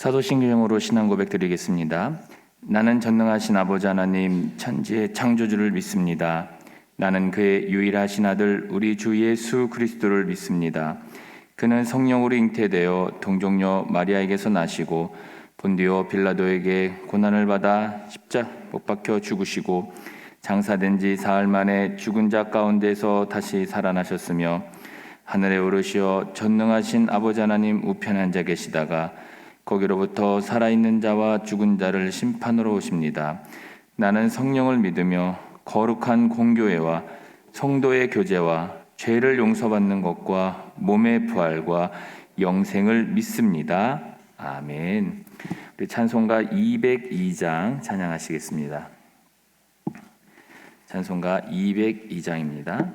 사도신경으로 신앙 고백 드리겠습니다. 나는 전능하신 아버지 하나님 천지의 창조주를 믿습니다. 나는 그의 유일하신 아들 우리 주 예수 그리스도를 믿습니다. 그는 성령으로 잉태되어 동정녀 마리아에게서 나시고 본디오 빌라도에게 고난을 받아 십자가 못 박혀 죽으시고 장사된 지 사흘 만에 죽은 자 가운데서 다시 살아나셨으며 하늘에 오르시어 전능하신 아버지 하나님 우편에 앉아 계시다가 거기로부터 살아있는 자와 죽은 자를 심판으로 오십니다. 나는 성령을 믿으며 거룩한 공교회와 성도의 교제와 죄를 용서받는 것과 몸의 부활과 영생을 믿습니다. 아멘. 우리 찬송가 202장 찬양하시겠습니다. 찬송가 202장입니다.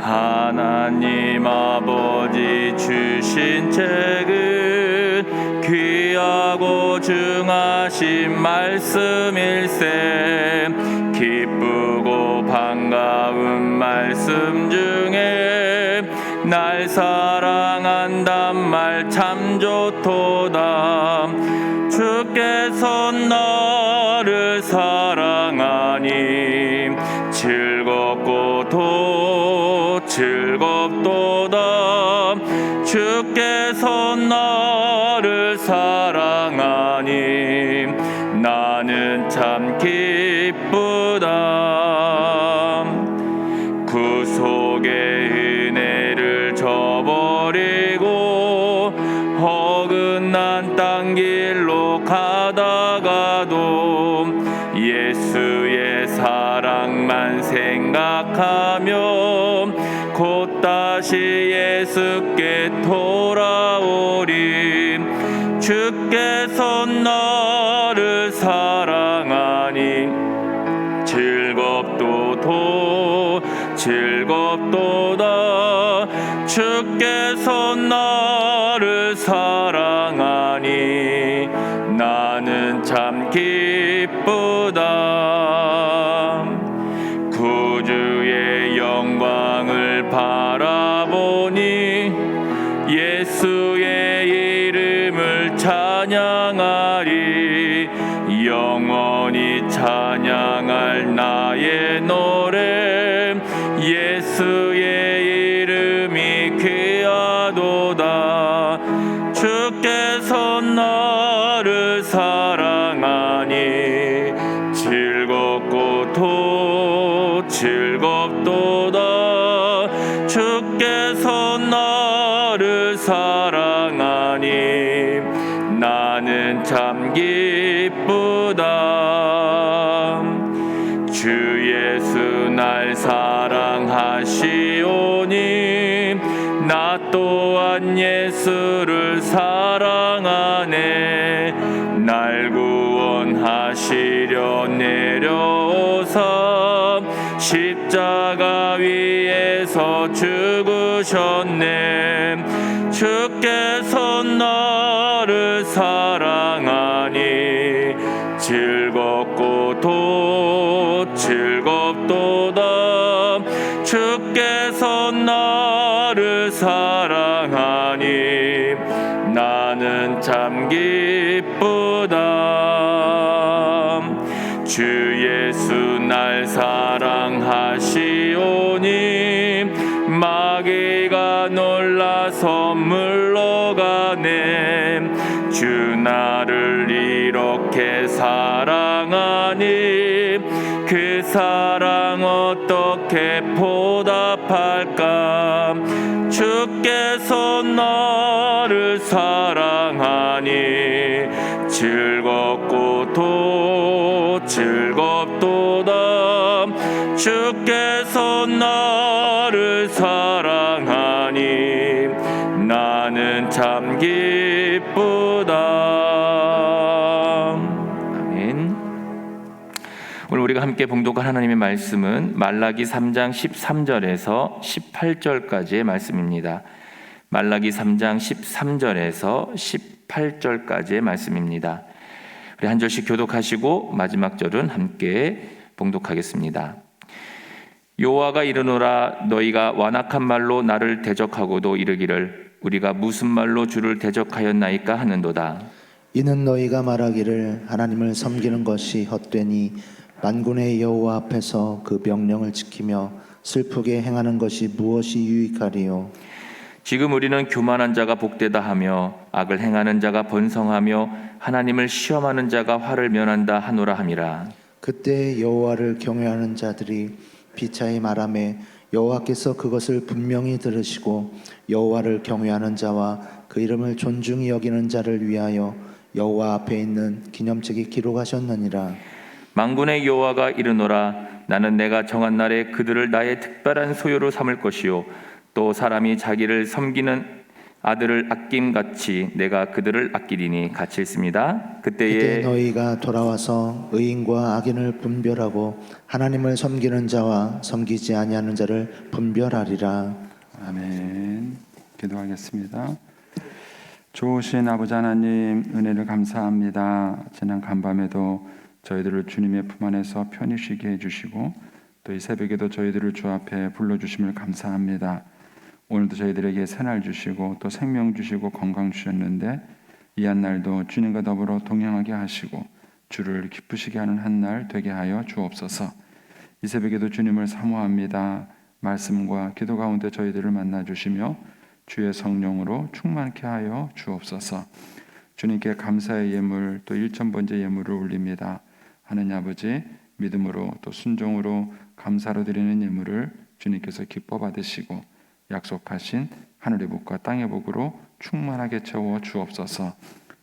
하나님 아버지 주신 책은 귀하고 중하신 말씀일세. 기쁘고 반가운 말씀 중에 날 사랑한단 말 참 좋도다. 주께서 너를 사랑하니 즐겁도다. 주께서 너를 사랑하니 나는 참 기쁘다. 구속의 은혜를 저버리고 어긋난 땅 길로 가다가도 예수의 사랑만 생각하며 곧 다시 예수께 돌아오리. 주께서 너를 사랑하니 즐겁도다. 주께서 너를 사랑하니 나는 참 기쁘다. 구주의 영광을 바라보니 예수의 이름을 찬양하리. 영원히 찬양할 나의 노래 예수의 이름이 귀하도다. 주께서 너를 사랑하니 즐겁도다. 주께서 너를 사랑하니 나는 참 기쁘다. 주 예수 날 사랑하시오니 나 또한 예수를 사랑하네. 날 구원하시려 내려오사 십자가 위에서 죽으셨네. 주께서 너를 사랑하니 즐겁도다. 주께서 너를 사랑하니 나는 참 기쁘다. 주 예수 날 사랑하시오니 마귀가 놀라서 물러가네. 주 나를 이렇게 사랑하니 그 사랑 어떻게 보답할까. 주께서 너를 사랑하니 즐겁도다. 주께서 너를 사랑하니 나는 참 기쁘다. 아멘. 오늘 우리가 함께 봉독할 하나님의 말씀은 말라기 3장 13절에서 18절까지의 말씀입니다. 말라기 3장 13절에서 18절까지의 말씀입니다. 우리 한 절씩 교독하시고 마지막 절은 함께 봉독하겠습니다. 여호와가 이르노라 너희가 완악한 말로 나를 대적하고도 이르기를 우리가 무슨 말로 주를 대적하였나이까 하는도다. 이는 너희가 말하기를 하나님을 섬기는 것이 헛되니 만군의 여호와 앞에서 그 명령을 지키며 슬프게 행하는 것이 무엇이 유익하리요. 지금 우리는 교만한 자가 복되다 하며 악을 행하는 자가 번성하며 하나님을 시험하는 자가 화를 면한다 하노라 함이라. 그때 여호와를 경외하는 자들이 비차이 말하매 여호와께서 그것을 분명히 들으시고 여호와를 경외하는 자와 그 이름을 존중히 여기는 자를 위하여 여호와 앞에 있는 기념책에 기록하셨느니라. 만군의 여호와가 이르노라 나는 내가 정한 날에 그들을 나의 특별한 소유로 삼을 것이요 또 사람이 자기를 섬기는 아들을 아낌같이 내가 그들을 아끼리니. 같이 읽습니다. 그때 그때에 너희가 돌아와서 의인과 악인을 분별하고 하나님을 섬기는 자와 섬기지 아니하는 자를 분별하리라. 아멘. 기도하겠습니다. 좋으신 아버지 하나님, 은혜를 감사합니다. 지난 간밤에도 저희들을 주님의 품 안에서 편히 쉬게 해주시고 또 이 새벽에도 저희들을 주 앞에 불러주심을 감사합니다. 오늘도 저희들에게 새날 주시고 또 생명 주시고 건강 주셨는데 이 한 날도 주님과 더불어 동행하게 하시고 주를 기쁘시게 하는 한 날 되게 하여 주옵소서. 이 새벽에도 주님을 사모합니다. 말씀과 기도 가운데 저희들을 만나 주시며 주의 성령으로 충만케 하여 주옵소서. 주님께 감사의 예물 또 일천번째 예물을 올립니다. 하느님 아버지, 믿음으로 또 순종으로 감사로 드리는 예물을 주님께서 기뻐 받으시고 약속하신 하늘의 복과 땅의 복으로 충만하게 채워 주옵소서.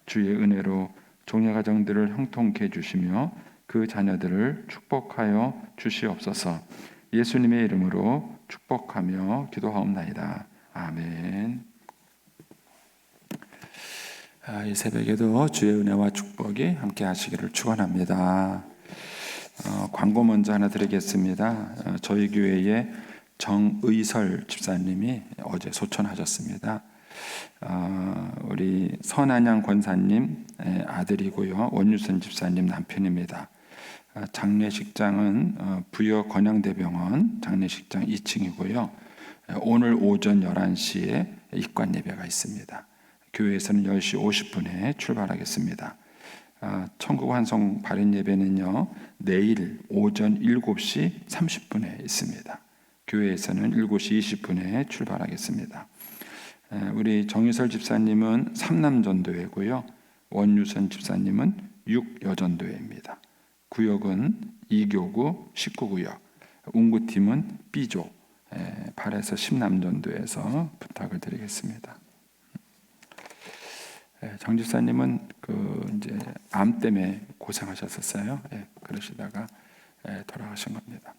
주의 은혜로 종의 가정들을 형통케 해주시며 그 자녀들을 축복하여 주시옵소서. 예수님의 이름으로 축복하며 기도하옵나이다. 아멘. 이 새벽에도 주의 은혜와 축복이 함께 하시기를 축원합니다. 광고 먼저 하나 드리겠습니다. 저희 교회에 정의설 집사님이 어제 소천하셨습니다. 우리 선한양 권사님 아들이고요. 원유선 집사님 남편입니다. 장례식장은 부여 건양대병원 장례식장 2층이고요. 오늘 오전 11시에 입관 예배가 있습니다. 교회에서는 10시 50분에 출발하겠습니다. 천국 환송 발인 예배는요. 내일 오전 7시 30분에 있습니다. 교회에서는 7시 20분에 출발하겠습니다. 우리 정유설 집사님은 삼남전도회고요. 원유선 집사님은 6여전도회입니다. 구역은 2교구 19구역, 운구팀은 B조 8에서 10남전도에서 부탁을 드리겠습니다. 정 집사님은 이제 암 때문에 고생하셨었어요. 그러시다가 돌아가신 겁니다.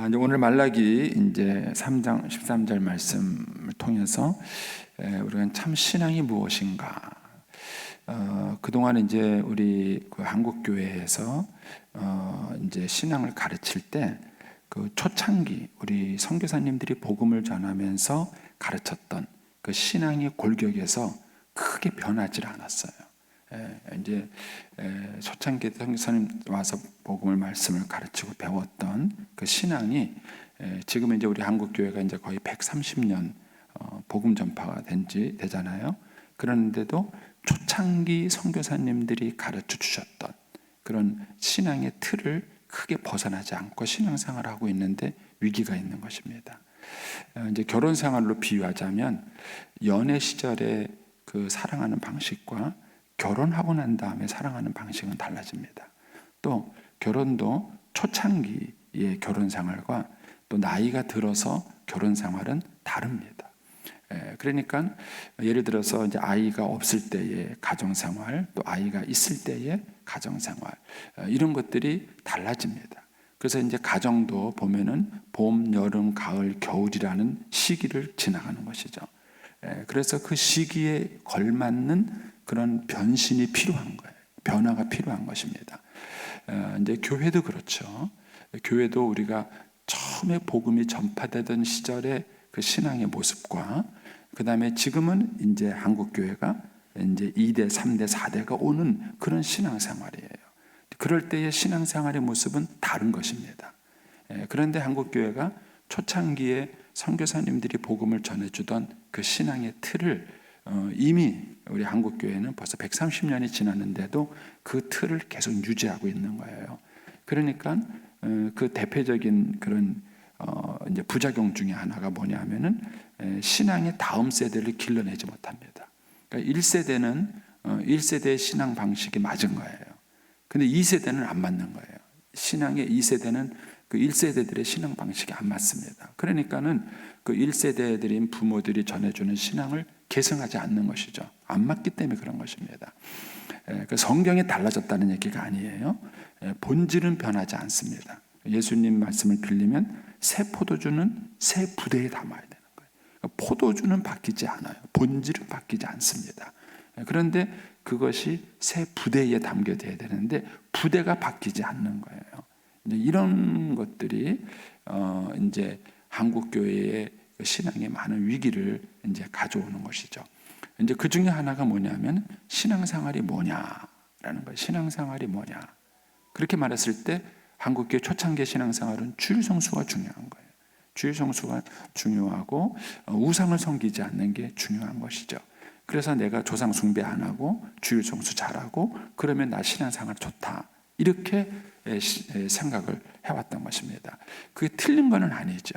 이제 오늘 말라기 이제 3장 13절 말씀을 통해서 우리가 참 신앙이 무엇인가? 그동안 이제 우리 그 한국 교회에서 이제 신앙을 가르칠 때 그 초창기 우리 선교사님들이 복음을 전하면서 가르쳤던 그 신앙의 골격에서 크게 변하지 않았어요. 이제 초창기 선교사님 와서 복음을 말씀을 가르치고 배웠던 그 신앙이 지금 이제 우리 한국 교회가 이제 거의 130년 복음 전파가 되잖아요. 그런데도 초창기 선교사님들이 가르쳐 주셨던 그런 신앙의 틀을 크게 벗어나지 않고 신앙생활을 하고 있는데 위기가 있는 것입니다. 이제 결혼 생활로 비유하자면 연애 시절에 그 사랑하는 방식과 결혼하고 난 다음에 사랑하는 방식은 달라집니다. 또 결혼도 초창기의 결혼 생활과 또 나이가 들어서 결혼 생활은 다릅니다. 그러니까 예를 들어서 이제 아이가 없을 때의 가정 생활, 또 아이가 있을 때의 가정 생활 이런 것들이 달라집니다. 그래서 이제 가정도 보면은 봄, 여름, 가을, 겨울이라는 시기를 지나가는 것이죠. 그래서 그 시기에 걸맞는 그런 변신이 필요한 거예요. 변화가 필요한 것입니다. 이제 교회도 그렇죠. 교회도 우리가 처음에 복음이 전파되던 시절의 그 신앙의 모습과 그 다음에 지금은 이제 한국 교회가 이제 2대, 3대, 4대가 오는 그런 신앙생활이에요. 그럴 때의 신앙생활의 모습은 다른 것입니다. 그런데 한국교회가 초창기에 선교사님들이 복음을 전해주던 그 신앙의 틀을 이미 우리 한국교회는 벌써 130년이 지났는데도 그 틀을 계속 유지하고 있는 거예요. 그러니까 그 대표적인 그런 이제 부작용 중에 하나가 뭐냐면은 신앙의 다음 세대를 길러내지 못합니다. 그러니까 1세대의 신앙 방식이 맞은 거예요. 근데 2세대는 안 맞는 거예요. 신앙의 2세대는 그 1세대들의 신앙 방식이 안 맞습니다. 그러니까는 그 1세대들인 부모들이 전해주는 신앙을 계승하지 않는 것이죠. 안 맞기 때문에 그런 것입니다. 그 성경이 달라졌다는 얘기가 아니에요. 본질은 변하지 않습니다. 예수님 말씀을 빌리면 새 포도주는 새 부대에 담아야 되는 거예요. 포도주는 바뀌지 않아요. 본질은 바뀌지 않습니다. 그런데 그것이 새 부대에 담겨져야 되는데 부대가 바뀌지 않는 거예요. 이런 것들이 이제 한국 교회의 신앙에 많은 위기를 이제 가져오는 것이죠. 이제 그 중에 하나가 뭐냐면 신앙생활이 뭐냐라는 거예요. 신앙생활이 뭐냐? 그렇게 말했을 때 한국교회 초창기 신앙생활은 주일 성수가 중요한 거예요. 주일 성수가 중요하고 우상을 섬기지 않는 게 중요한 것이죠. 그래서 내가 조상 숭배 안 하고 주일 성수 잘하고 그러면 나 신앙생활 좋다. 이렇게 생각을 해왔던 것입니다. 그게 틀린 건 아니죠.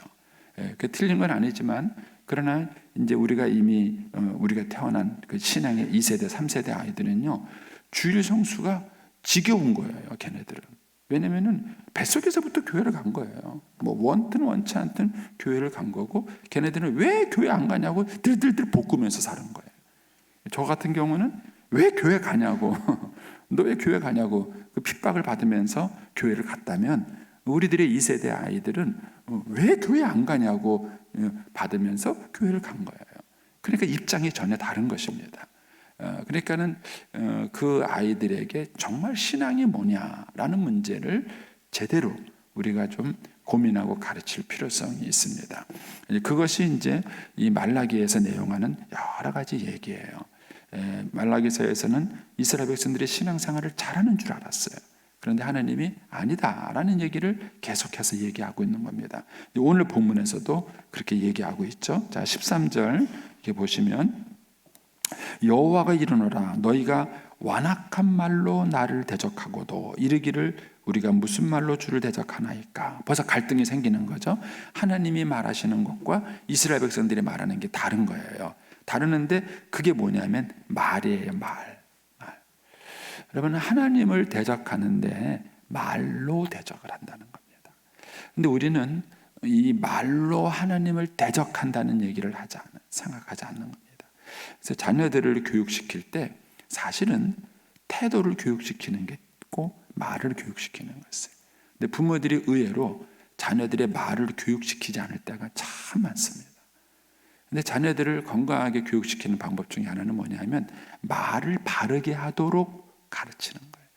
그 틀린 건 아니지만 그러나 이제 우리가 이미 우리가 태어난 그 신앙의 2세대, 3세대 아이들은요 주일 성수가 지겨운 거예요. 걔네들은. 왜냐면은 뱃속에서부터 교회를 간 거예요. 뭐 원든 원치 않든 교회를 간 거고 걔네들은 왜 교회 안 가냐고 들들들 볶으면서 사는 거예요. 저 같은 경우는 왜 교회 가냐고 너 왜 교회 가냐고 그 핍박을 받으면서 교회를 갔다면 우리들의 2세대 아이들은 왜 교회 안 가냐고 받으면서 교회를 간 거예요. 그러니까 입장이 전혀 다른 것입니다. 그러니까는 그 아이들에게 정말 신앙이 뭐냐라는 문제를 제대로 우리가 좀 고민하고 가르칠 필요성이 있습니다. 그것이 이제 이 말라기에서 내용하는 여러 가지 얘기예요. 말라기서에서는 이스라엘 백성들이 신앙생활을 잘하는 줄 알았어요. 그런데 하나님이 아니다라는 얘기를 계속해서 얘기하고 있는 겁니다. 오늘 본문에서도 그렇게 얘기하고 있죠. 자, 13절 이렇게 보시면 여호와가 이르노라 너희가 완악한 말로 나를 대적하고도 이르기를 우리가 무슨 말로 주를 대적하나이까. 벌써 갈등이 생기는 거죠. 하나님이 말하시는 것과 이스라엘 백성들이 말하는 게 다른 거예요. 다르는데 그게 뭐냐면 말이에요. 말. 여러분 하나님을 대적하는데 말로 대적을 한다는 겁니다. 근데 우리는 이 말로 하나님을 대적한다는 얘기를 생각하지 않는 겁니다. 그래서 자녀들을 교육시킬 때 사실은 태도를 교육시키는 게 있고 말을 교육시키는 것이에요. 근데 부모들이 의외로 자녀들의 말을 교육시키지 않을 때가 참 많습니다. 근데 자녀들을 건강하게 교육시키는 방법 중에 하나는 뭐냐면 말을 바르게 하도록 가르치는 거예요.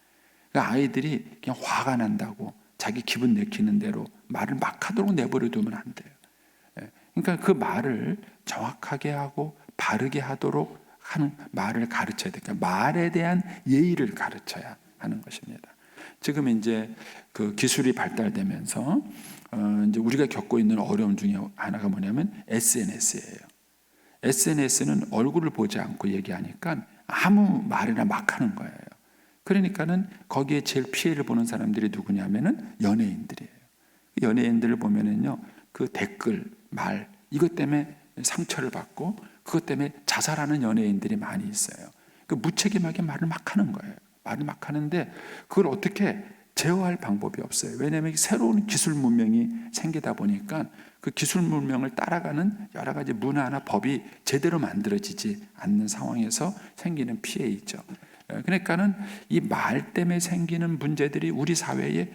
그러니까 아이들이 그냥 화가 난다고 자기 기분 내키는 대로 말을 막 하도록 내버려 두면 안 돼요. 그러니까 그 말을 정확하게 하고 바르게 하도록 하는 말을 가르쳐야 되니까 말에 대한 예의를 가르쳐야 하는 것입니다. 지금 이제 그 기술이 발달되면서 이제 우리가 겪고 있는 어려움 중에 하나가 뭐냐면 SNS예요. SNS는 얼굴을 보지 않고 얘기하니까 아무 말이나 막 하는 거예요. 그러니까는 거기에 제일 피해를 보는 사람들이 누구냐면은 연예인들이에요. 연예인들을 보면은요, 그 댓글, 말, 이것 때문에 상처를 받고 그것 때문에 자살하는 연예인들이 많이 있어요. 그 무책임하게 말을 막 하는 거예요. 말을 막 하는데 그걸 어떻게 제어할 방법이 없어요. 왜냐하면 새로운 기술 문명이 생기다 보니까 그 기술 문명을 따라가는 여러 가지 문화나 법이 제대로 만들어지지 않는 상황에서 생기는 피해이죠. 그러니까는 이 말 때문에 생기는 문제들이 우리 사회에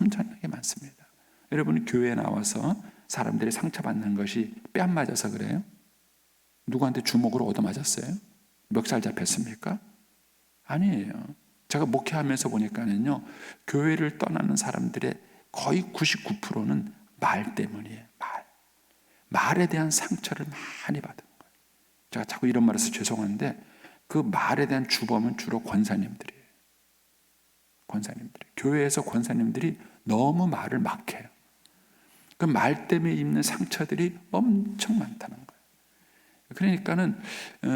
엄청나게 많습니다. 여러분 교회에 나와서 사람들이 상처받는 것이 뺨 맞아서 그래요? 누구한테 주먹으로 얻어맞았어요? 멱살 잡혔습니까? 아니에요. 제가 목회하면서 보니까는요, 교회를 떠나는 사람들의 거의 99%는 말 때문이에요. 말에 대한 상처를 많이 받은 거예요. 제가 자꾸 이런 말해서 죄송한데 그 말에 대한 주범은 주로 권사님들이에요. 권사님들이. 교회에서 권사님들이 너무 말을 막 해요. 그 말 때문에 입는 상처들이 엄청 많다는 거예요. 그러니까는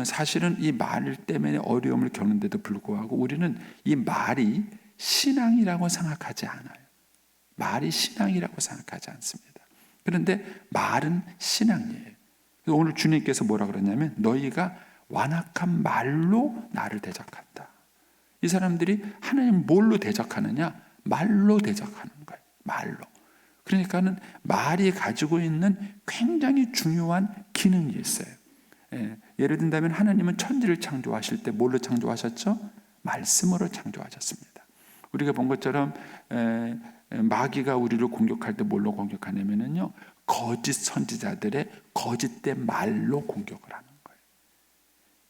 사실은 이 말 때문에 어려움을 겪는데도 불구하고 우리는 이 말이 신앙이라고 생각하지 않아요. 말이 신앙이라고 생각하지 않습니다. 그런데 말은 신앙이에요. 오늘 주님께서 뭐라 그러냐면 너희가 완악한 말로 나를 대적한다. 이 사람들이 하나님 뭘로 대적하느냐? 말로 대적하는 거예요. 말로. 그러니까는 말이 가지고 있는 굉장히 중요한 기능이 있어요. 예를 든다면 하나님은 천지를 창조하실 때 뭘로 창조하셨죠? 말씀으로 창조하셨습니다. 우리가 본 것처럼 마귀가 우리를 공격할 때 뭘로 공격하냐면요, 거짓 선지자들의 거짓된 말로 공격을 하는 거예요.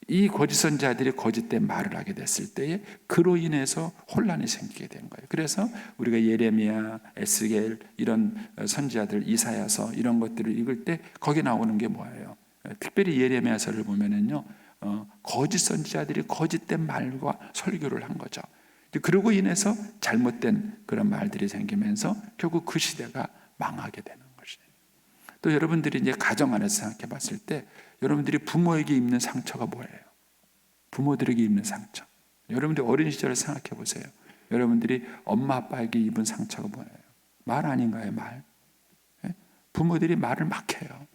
이 거짓 선지자들이 거짓된 말을 하게 됐을 때에 그로 인해서 혼란이 생기게 된 거예요. 그래서 우리가 예레미야, 에스겔 이런 선지자들, 이사야서 이런 것들을 읽을 때 거기 나오는 게 뭐예요? 특별히 예레미야서를 보면은요, 거짓 선지자들이 거짓된 말과 설교를 한 거죠. 그러고 인해서 잘못된 그런 말들이 생기면서 결국 그 시대가 망하게 되는 것이에요. 또 여러분들이 이제 가정 안에서 생각해 봤을 때 여러분들이 부모에게 입는 상처가 뭐예요? 부모들에게 입는 상처. 여러분들이 어린 시절을 생각해 보세요. 여러분들이 엄마 아빠에게 입은 상처가 뭐예요? 말 아닌가요? 말. 부모들이 말을 막 해요.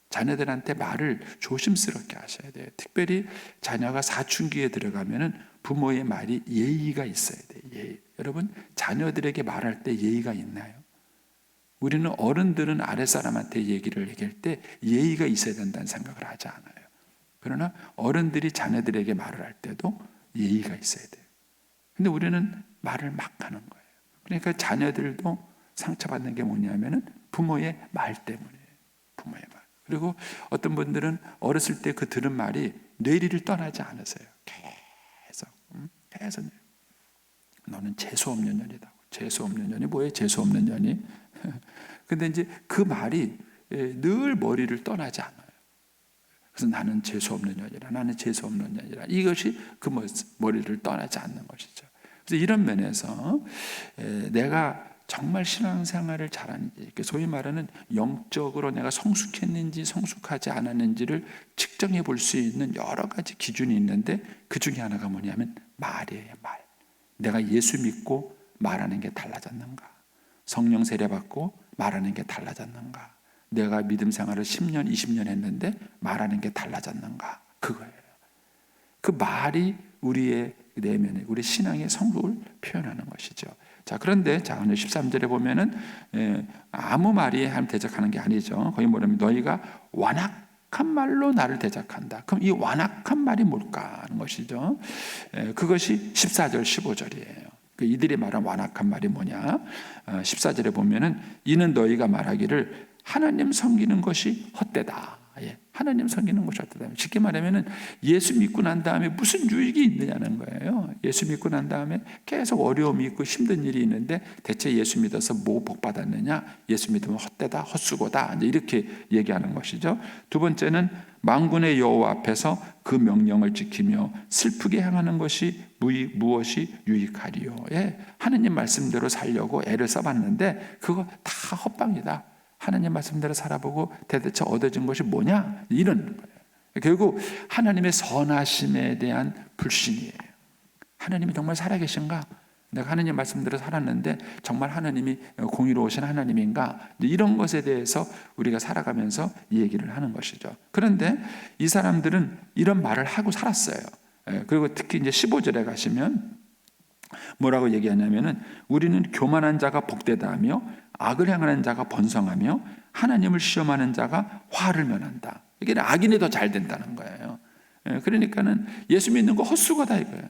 자녀들한테 말을 조심스럽게 하셔야 돼요. 특별히 자녀가 사춘기에 들어가면은 부모의 말이 예의가 있어야 돼요. 예의. 여러분, 자녀들에게 말할 때 예의가 있나요? 우리는 어른들은 아랫사람한테 얘기를 얘기할 때 예의가 있어야 된다는 생각을 하지 않아요. 그러나 어른들이 자녀들에게 말을 할 때도 예의가 있어야 돼요. 근데 우리는 말을 막 하는 거예요. 그러니까 자녀들도 상처받는 게 뭐냐면은 부모의 말 때문이에요. 부모의 말. 그리고 어떤 분들은 어렸을 때 그 들은 말이 뇌리를 떠나지 않으세요. 계속 너는 재수 없는 년이다. 재수 없는 년이 뭐예요? 재수 없는 년이. 근데 이제 그 말이 늘 머리를 떠나지 않아요. 그래서 나는 재수 없는 년이라, 나는 재수 없는 년이라. 이것이 그 머리를 떠나지 않는 것이죠. 그래서 이런 면에서 내가 정말 신앙생활을 잘하는지, 소위 말하는 영적으로 내가 성숙했는지 성숙하지 않았는지를 측정해 볼 수 있는 여러 가지 기준이 있는데 그 중에 하나가 뭐냐면 말이에요. 말. 내가 예수 믿고 말하는 게 달라졌는가? 성령 세례받고 말하는 게 달라졌는가? 내가 믿음 생활을 10년, 20년 했는데 말하는 게 달라졌는가? 그거예요. 그 말이 우리의 내면에, 우리 신앙의 성숙을 표현하는 것이죠. 자, 그런데 자, 오늘 13절에 보면은 아무 말이 하나님 대적하는 게 아니죠. 거기 뭐냐면 너희가 완악한 말로 나를 대적한다. 그럼 이 완악한 말이 뭘까 하는 것이죠. 그것이 14절, 15절이에요. 이들이 말한 완악한 말이 뭐냐? 14절에 보면은 이는 너희가 말하기를 하나님 섬기는 것이 헛되다. 하나님 섬기는 것이 헛되다. 쉽게 말하면은 예수 믿고 난 다음에 무슨 유익이 있느냐는 거예요. 예수 믿고 난 다음에 계속 어려움이 있고 힘든 일이 있는데 대체 예수 믿어서 뭐 복 받았느냐? 예수 믿으면 헛되다, 헛수고다. 이렇게 얘기하는 것이죠. 두 번째는 만군의 여호와 앞에서 그 명령을 지키며 슬프게 행하는 것이 무엇이 유익하리요. 하느님 말씀대로 살려고 애를 써봤는데 그거 다 헛방이다. 하나님 말씀대로 살아보고 대체 얻어진 것이 뭐냐? 이런 거예요. 결국 하나님의 선하심에 대한 불신이에요. 하나님이 정말 살아계신가? 내가 하나님 말씀대로 살았는데 정말 하나님이 공의로우신 하나님인가? 이런 것에 대해서 우리가 살아가면서 이 얘기를 하는 것이죠. 그런데 이 사람들은 이런 말을 하고 살았어요. 그리고 특히 이제 15절에 가시면 뭐라고 얘기하냐면은 우리는 교만한 자가 복되다 하며 악을 행하는 자가 번성하며 하나님을 시험하는 자가 화를 면한다. 이게 악인이 더 잘 된다는 거예요. 그러니까는 예수 믿는 거 헛수고다 이거예요.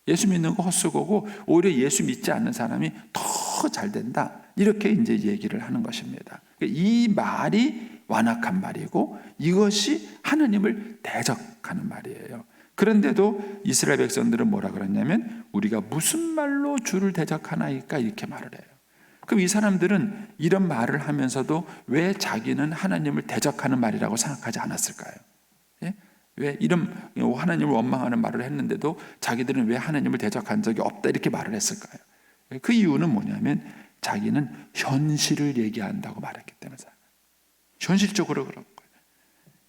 예수 믿는 거 헛수고고 오히려 예수 믿지 않는 사람이 더 잘 된다. 이렇게 이제 얘기를 하는 것입니다. 이 말이 완악한 말이고 이것이 하나님을 대적하는 말이에요. 그런데도 이스라엘 백성들은 뭐라 그랬냐면 우리가 무슨 말로 주를 대적하나이까 이렇게 말을 해요. 그럼 이 사람들은 이런 말을 하면서도 왜 자기는 하나님을 대적하는 말이라고 생각하지 않았을까요? 왜 이런 하나님을 원망하는 말을 했는데도 자기들은 왜 하나님을 대적한 적이 없다 이렇게 말을 했을까요? 그 이유는 뭐냐면 자기는 현실을 얘기한다고 말했기 때문에 현실적으로 그런 거예요.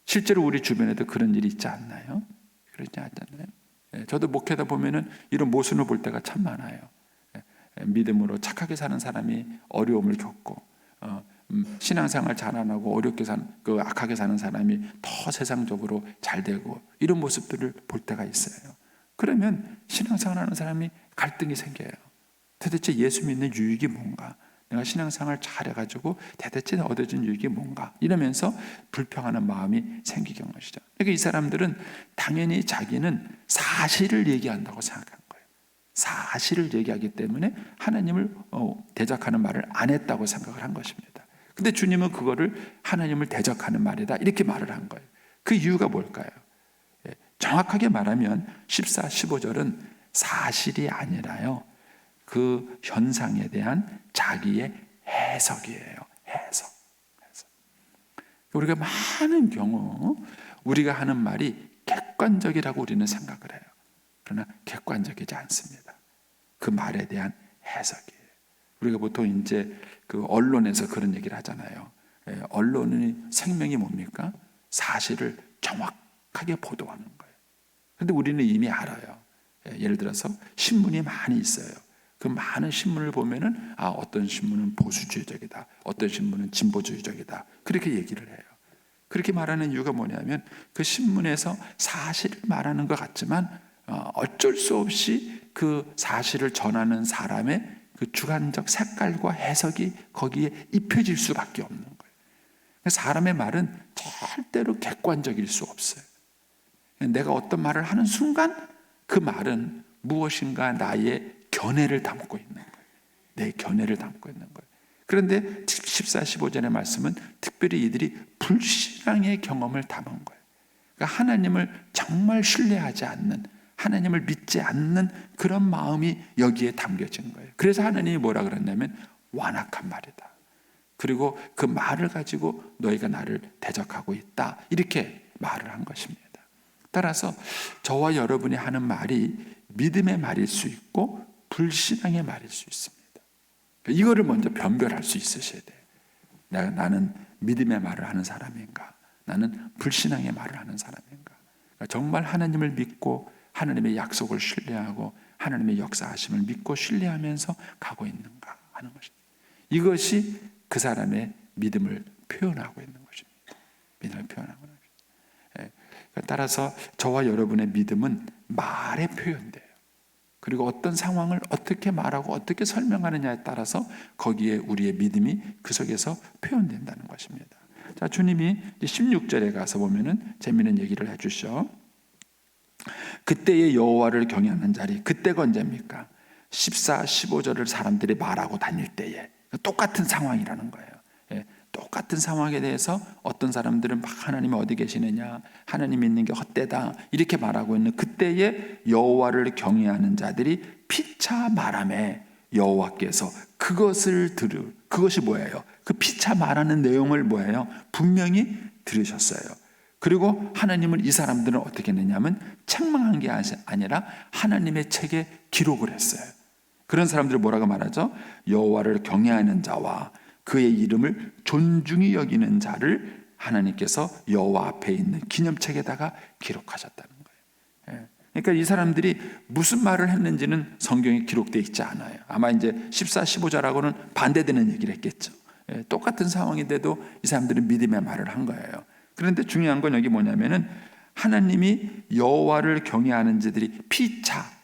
실제로 우리 주변에도 그런 일이 있지 않나요? 그러지 않잖아요. 저도 목회다 보면은 이런 모순을 볼 때가 참 많아요. 믿음으로 착하게 사는 사람이 어려움을 겪고 신앙생활 잘 안 하고 어렵게 악하게 사는 사람이 더 세상적으로 잘 되고 이런 모습들을 볼 때가 있어요. 그러면 신앙생활 하는 사람이 갈등이 생겨요. 도대체 예수 믿는 유익이 뭔가? 내가 신앙생활 잘해가지고 대체 얻어진 유익이 뭔가? 이러면서 불평하는 마음이 생기게 한 것이죠. 그러니까 이 사람들은 당연히 자기는 사실을 얘기한다고 생각한 거예요. 사실을 얘기하기 때문에 하나님을 대적하는 말을 안 했다고 생각을 한 것입니다. 근데 주님은 그거를 하나님을 대적하는 말이다 이렇게 말을 한 거예요. 그 이유가 뭘까요? 정확하게 말하면 14, 15절은 사실이 아니라요, 그 현상에 대한 자기의 해석이에요. 해석. 우리가 많은 경우 우리가 하는 말이 객관적이라고 우리는 생각을 해요. 그러나 객관적이지 않습니다. 그 말에 대한 해석이에요. 우리가 보통 이제 그 언론에서 그런 얘기를 하잖아요. 언론의 생명이 뭡니까? 사실을 정확하게 보도하는 거예요. 그런데 우리는 이미 알아요. 예를 들어서 신문이 많이 있어요. 그 많은 신문을 보면은 어떤 신문은 보수주의적이다, 어떤 신문은 진보주의적이다 그렇게 얘기를 해요. 그렇게 말하는 이유가 뭐냐면 그 신문에서 사실을 말하는 것 같지만 어쩔 수 없이 그 사실을 전하는 사람의 그 주관적 색깔과 해석이 거기에 입혀질 수밖에 없는 거예요. 사람의 말은 절대로 객관적일 수 없어요. 내가 어떤 말을 하는 순간 그 말은 무엇인가 나의 견해를 담고 있는 거예요. 내 견해를 담고 있는 거예요. 그런데 14, 15절의 말씀은 특별히 이들이 불신앙의 경험을 담은 거예요. 그러니까 하나님을 정말 신뢰하지 않는, 하나님을 믿지 않는 그런 마음이 여기에 담겨진 거예요. 그래서 하나님이 뭐라 그랬냐면 완악한 말이다. 그리고 그 말을 가지고 너희가 나를 대적하고 있다. 이렇게 말을 한 것입니다. 따라서 저와 여러분이 하는 말이 믿음의 말일 수 있고 불신앙의 말일 수 있습니다. 이거를 먼저 변별할 수 있으셔야 돼요. 나는 믿음의 말을 하는 사람인가? 나는 불신앙의 말을 하는 사람인가? 정말 하나님을 믿고 하나님의 약속을 신뢰하고 하나님의 역사하심을 믿고 신뢰하면서 가고 있는가 하는 것입니다. 이것이 그 사람의 믿음을 표현하고 있는 것입니다. 믿음을 표현하고 있는 것입니다. 따라서 저와 여러분의 믿음은 말에 표현돼요. 그리고 어떤 상황을 어떻게 말하고 어떻게 설명하느냐에 따라서 거기에 우리의 믿음이 그 속에서 표현된다는 것입니다. 자, 주님이 16절에 가서 보면은 재미있는 얘기를 해주셔. 그때의 여호와를 경외하는 자리, 그때가 언제입니까? 14, 15절을 사람들이 말하고 다닐 때에 똑같은 상황이라는 거예요. 똑같은 상황에 대해서 어떤 사람들은 막 하나님이 어디 계시느냐, 하나님 믿는 게 헛되다 이렇게 말하고 있는 그때에 여호와를 경외하는 자들이 피차 말하매 여호와께서 그것이 뭐예요? 그 피차 말하는 내용을 뭐예요? 분명히 들으셨어요. 그리고 하나님은 이 사람들은 어떻게 했느냐면 책망한 게 아니라 하나님의 책에 기록을 했어요. 그런 사람들을 뭐라고 말하죠? 여호와를 경외하는 자와 그의 이름을 존중히 여기는 자를 하나님께서 여호와 앞에 있는 기념책에다가 기록하셨다는 거예요. 그러니까 이 사람들이 무슨 말을 했는지는 성경에 기록되어 있지 않아요. 아마 이제 14, 15절하고는 반대되는 얘기를 했겠죠. 똑같은 상황인데도 이 사람들은 믿음의 말을 한 거예요. 그런데 중요한 건 여기 뭐냐면은 하나님이 여호와를 경외하는 자들이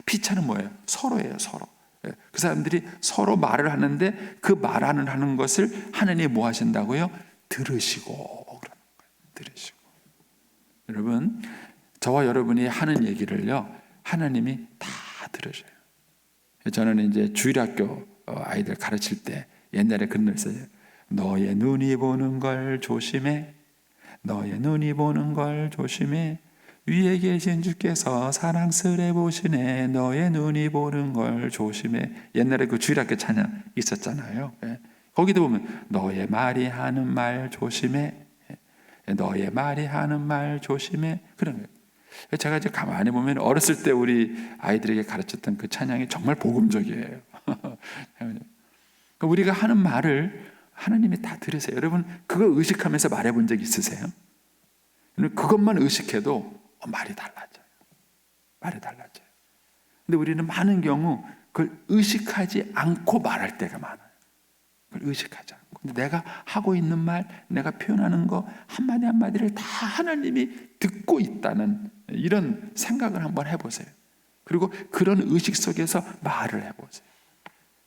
피차는 뭐예요? 서로예요, 서로. 그 사람들이 서로 말을 하는데 그 말하는 것을 하나님이 뭐 하신다고요? 들으시고 그러는 거예요. 들으시고. 여러분, 저와 여러분이 하는 얘기를요, 하나님이 다 들으셔요. 저는 이제 주일학교 아이들 가르칠 때 옛날에 그런 걸 써요. 너의 눈이 보는 걸 조심해. 너의 눈이 보는 걸 조심해. 위에 계신 주께서 사랑스레 보시네. 너의 눈이 보는 걸 조심해. 옛날에 그 주일학교 찬양 있었잖아요. 거기도 보면 너의 말이 하는 말 조심해. 너의 말이 하는 말 조심해. 그런 거예요. 제가 이제 가만히 보면 어렸을 때 우리 아이들에게 가르쳤던 그 찬양이 정말 복음적이에요. 우리가 하는 말을 하나님이 다 들으세요. 여러분 그거 의식하면서 말해본 적 있으세요? 그것만 의식해도 말이 달라져요. 말이 달라져요. 근데 우리는 많은 경우 그걸 의식하지 않고 말할 때가 많아요. 그걸 의식하지 않고. 근데 내가 하고 있는 말, 내가 표현하는 거 한마디 한마디를 다 하나님이 듣고 있다는 이런 생각을 한번 해보세요. 그리고 그런 의식 속에서 말을 해보세요.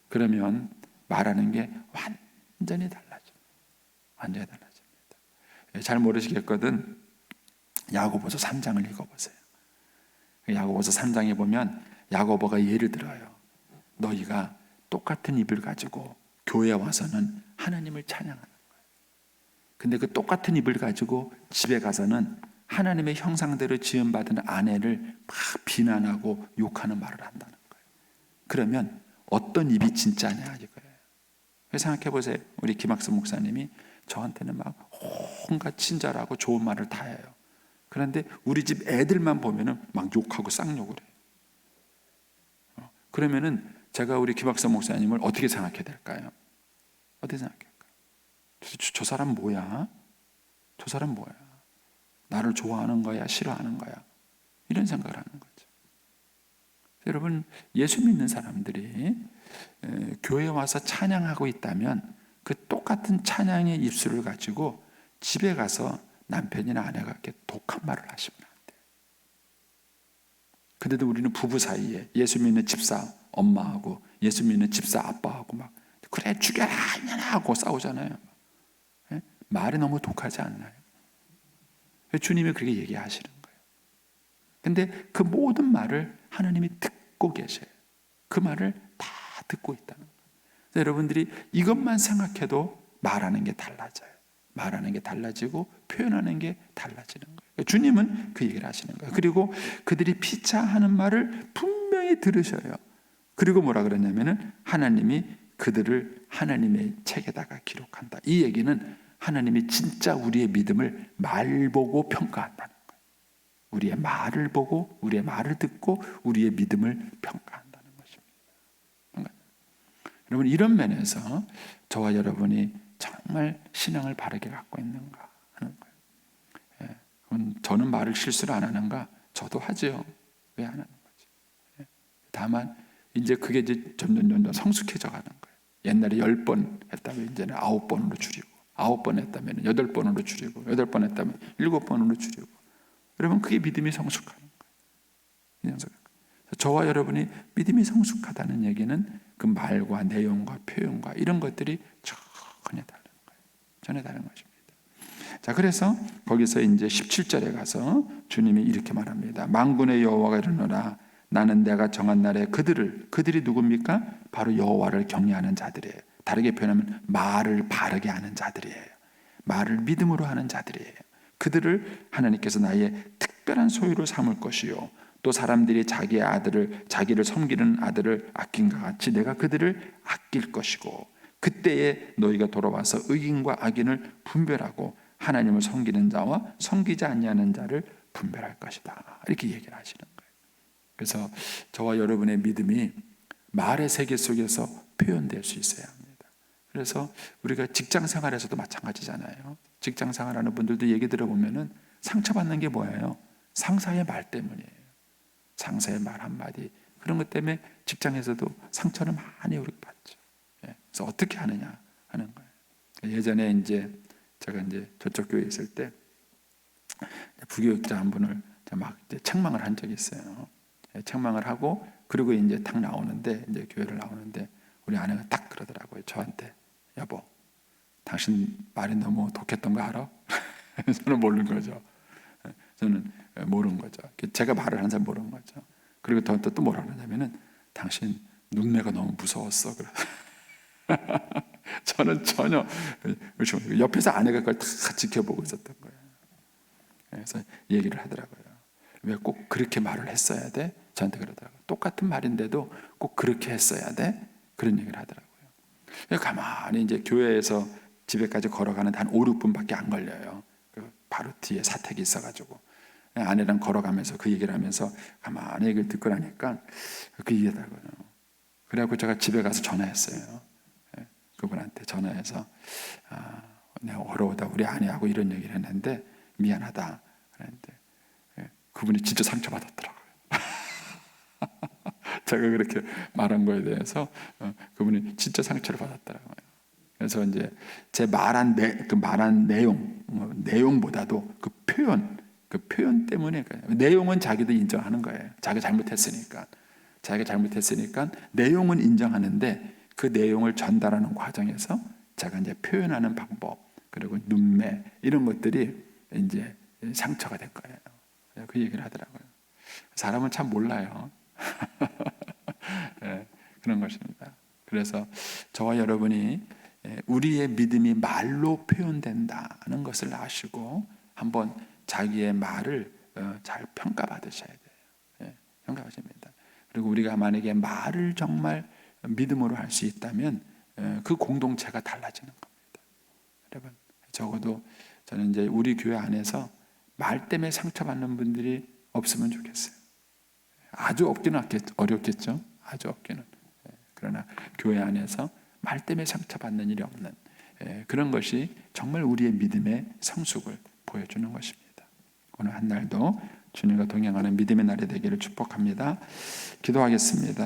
그러면 말하는 게 완전히 달라져요. 완전히 달라집니다. 잘 모르시겠거든 야고보서 3장을 읽어보세요. 야고보서 3장에 보면 야고보가 예를 들어요. 너희가 똑같은 입을 가지고 교회에 와서는 하나님을 찬양하는 거예요. 근데 그 똑같은 입을 가지고 집에 가서는 하나님의 형상대로 지음받은 아내를 막 비난하고 욕하는 말을 한다는 거예요. 그러면 어떤 입이 진짜냐 이거예요. 생각해 보세요. 우리 김학수 목사님이 저한테는 막 온갖 친절하고 좋은 말을 다 해요. 그런데 우리 집 애들만 보면은 막 욕하고 쌍욕을 해요. 그러면은 제가 우리 김학수 목사님을 어떻게 생각해야 될까요? 어떻게 생각할까요? 저 사람 뭐야? 저 사람 뭐야? 나를 좋아하는 거야? 싫어하는 거야? 이런 생각을 하는 거죠. 여러분 예수 믿는 사람들이 교회에 와서 찬양하고 있다면 그 똑같은 찬양의 입술을 가지고 집에 가서 남편이나 아내가 이렇게 독한 말을 하시면 안 돼요. 근데도 우리는 부부 사이에 예수 믿는 집사 엄마하고 예수 믿는 집사 아빠하고 막 그래 죽여라 이년아 하고 싸우잖아요. 말이 너무 독하지 않나요? 주님이 그렇게 얘기하시는 거예요. 근데 그 모든 말을 하나님이 듣고 계셔요. 그 말을 다 듣고 있다는 거예요. 그래서 여러분들이 이것만 생각해도 말하는 게 달라져요. 말하는 게 달라지고 표현하는 게 달라지는 거예요. 주님은 그 얘기를 하시는 거예요. 그리고 그들이 피차 하는 말을 분명히 들으셔요. 그리고 뭐라 그러냐면은 하나님이 그들을 하나님의 책에다가 기록한다. 이 얘기는 하나님이 진짜 우리의 믿음을 말 보고 평가한다는 거예요. 우리의 말을 보고 우리의 말을 듣고 우리의 믿음을 평가한다는 것입니다. 여러분 이런 면에서 저와 여러분이 정말 신앙을 바르게 갖고 있는가 하는 거예요. 저는 말을 실수를 안 하는가? 저도 하죠. 왜 안 하는 거지? 다만 이제 그게 이제 점점 성숙해져 가는 거예요. 옛날에 10번 했다면 이제는 9번으로 줄이고 9번 했다면 8번으로 줄이고 8번 했다면 7번으로 줄이고 여러분 그게 믿음이 성숙하는 거예요. 저와 여러분이 믿음이 성숙하다는 얘기는 그 말과 내용과 표현과 이런 것들이 전혀 다른 거예요. 전혀 다른 것입니다. 자, 그래서 거기서 이제 17절에 가서 주님이 이렇게 말합니다. 만군의 여호와가 이르노라 나는 내가 정한 날에 그들이 누굽니까? 바로 여호와를 경외하는 자들이에요. 다르게 표현하면 말을 바르게 하는 자들이에요. 말을 믿음으로 하는 자들이에요. 그들을 하나님께서 나의 특별한 소유로 삼을 것이요 또 사람들이 자기를 섬기는 아들을 아낀 것 같이 내가 그들을 아낄 것이고 그때에 너희가 돌아와서 의인과 악인을 분별하고 하나님을 섬기는 자와 섬기지 아니하는 자를 분별할 것이다. 이렇게 얘기를 하시는 거예요. 그래서 저와 여러분의 믿음이 말의 세계 속에서 표현될 수 있어야 합니다. 그래서 우리가 직장 생활에서도 마찬가지잖아요. 직장 생활하는 분들도 얘기 들어보면은 상처받는 게 뭐예요? 상사의 말 때문이에요. 상사의 말 한마디 그런 것 때문에 직장에서도 상처를 많이 우리가 받죠. 그래서 어떻게 하느냐 하는 거예요. 예전에 이제 제가 이제 저쪽 교회에 있을 때 부교육자 한 분을 막 이제 책망을 한 적이 있어요. 책망을 하고 그리고 이제 딱 나오는데 이제 교회를 나오는데 우리 아내가 딱 그러더라고요. 저한테 여보, 당신 말이 너무 독했던 거 알아? 저는 모르는 거죠. 저는 모르는 거죠. 제가 말을 하는 사람 모르는 거죠. 그리고 또 뭐라 그러냐면은 당신 눈매가 너무 무서웠어. 저는 전혀 옆에서 아내가 그걸 다 지켜보고 있었던 거예요. 그래서 얘기를 하더라고요. 왜 꼭 그렇게 말을 했어야 돼? 저한테 그러더라고요. 똑같은 말인데도 꼭 그렇게 했어야 돼? 그런 얘기를 하더라고요. 가만히 이제 교회에서 집에까지 걸어가는데 한 5, 6분밖에 안 걸려요. 바로 뒤에 사택이 있어가지고 아내랑 걸어가면서 그 얘기를 하면서 가만히 얘기를 듣고 나니까 그 얘기하더라고요. 그래갖고 제가 집에 가서 전화했어요. 그분한테 전화해서 내가 어려우다 우리 아내하고 이런 얘기를 했는데 미안하다 그랬는데 그분이 진짜 상처받았더라고요. 제가 그렇게 말한 거에 대해서 그분이 진짜 상처를 받았더라고요. 그래서 이제 제 말한 내용보다도 그 표현 때문에 내용은 자기도 인정하는 거예요. 자기가 잘못했으니까 내용은 인정하는데 그 내용을 전달하는 과정에서 제가 이제 표현하는 방법 그리고 눈매 이런 것들이 이제 상처가 될 거예요. 그 얘기를 하더라고요. 사람은 참 몰라요. 네, 그런 것입니다. 그래서 저와 여러분이 우리의 믿음이 말로 표현된다는 것을 아시고 한번 자기의 말을 잘 평가받으셔야 돼요. 평가하십니다. 그리고 우리가 만약에 말을 정말 믿음으로 할 수 있다면 그 공동체가 달라지는 겁니다. 여러분, 적어도 저는 이제 우리 교회 안에서 말 때문에 상처받는 분들이 없으면 좋겠어요. 아주 없기는 어렵겠죠. 아주 없기는. 그러나 교회 안에서 말 때문에 상처받는 일이 없는 그런 것이 정말 우리의 믿음의 성숙을 보여주는 것입니다. 오늘 한 날도 주님과 동행하는 믿음의 날이 되기를 축복합니다. 기도하겠습니다.